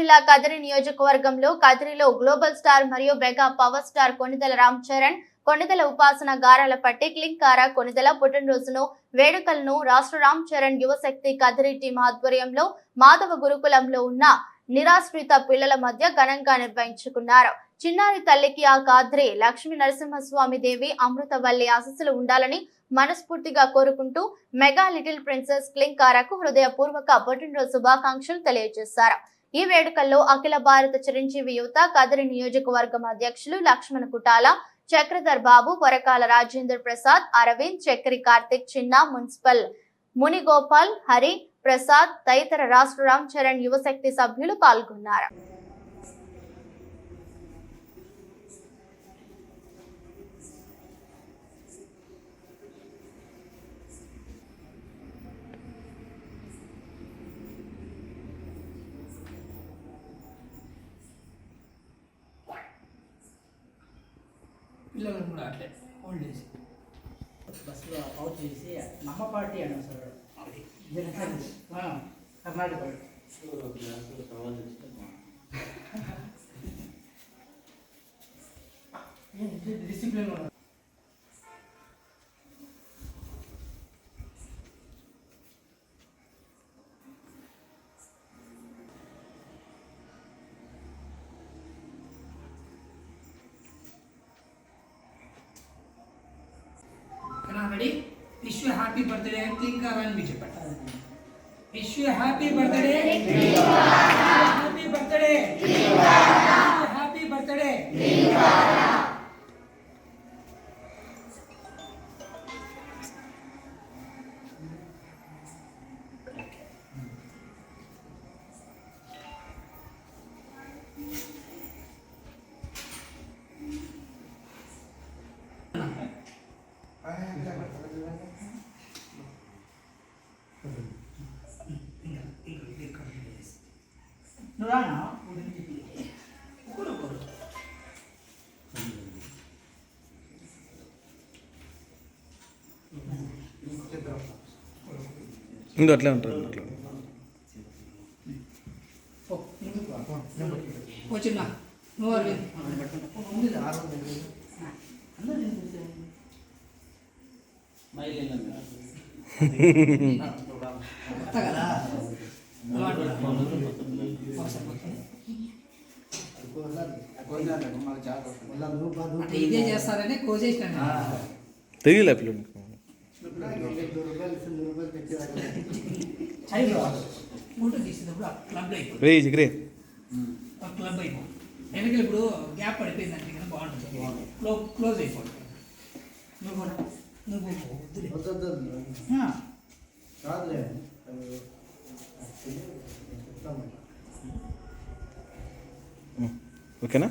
జిల్లా కదిరి నియోజకవర్గంలో కదిరిలో global star మరియు mega power star Konidela Ram Charan Konidela ఉపాసన గారాలపట్టి క్లింకార కొణిదెల పుట్టినరోజును వేడుకలను రాష్ట్ర రామ్ చరణ్ యువశక్తి కదిరి టీం ఆధ్వర్యంలో మాధవ గురుకులంలో ఉన్న నిరాశ్రిత పిల్లల మధ్య ఘనంగా నిర్వహించుకున్నారు. చిన్నారి తల్లికి ఆ కాద్రి లక్ష్మీ నరసింహస్వామి దేవి అమృతవల్లి ఆశీస్సులు ఉండాలని మనస్ఫూర్తిగా కోరుకుంటూ మెగా లిటిల్ ప్రిన్సెస్ క్లింకారకు హృదయపూర్వక పుట్టినరోజు శుభాకాంక్షలు తెలియజేశారు. ఈ వేడుకల్లో అఖిల భారత చిరంజీవి యువత కదిరి నియోజకవర్గం అధ్యక్షులు లక్ష్మణ కుటాల, చక్రధర్ బాబు, వరకాల రాజేంద్ర ప్రసాద్, అరవింద్, చక్రి కార్తిక్, చిన్న, మున్సిపల్ మునిగోపాల్, హరి ప్రసాద్ తదితర రాష్ట్ర రామ్ చరణ్ యువశక్తి సభ్యులు పాల్గొన్నారు. పిల్లలను కూడా అట్లే హోల్డ్ చేసి బస్సులో అవుట్ చేసి నమ్మ పార్టీ అన్నాడు సార్. అది Karnataka discipline ready. Wish you happy birthday Klinkaara అని మీరు చెప్పండి. Wish you happy birthday, happy birthday, happy birthday. నురానా ఇంకో అట్లే ఉంటారు. వచ్చిన్నా నువ్వు కదా అంటే ఇదే చేస్తారని కోసేసినా తెలియలే పిల్లలు ఫోటో తీసినప్పుడు క్లబ్ అయిపోతుంది. క్లబ్ అయిపోతుంది. వెనకలు ఇప్పుడు గ్యాప్ పడిపోయిందంటే కదా బాగుంటుంది. క్లోజ్ అయిపోతుంది. ఓకేనా.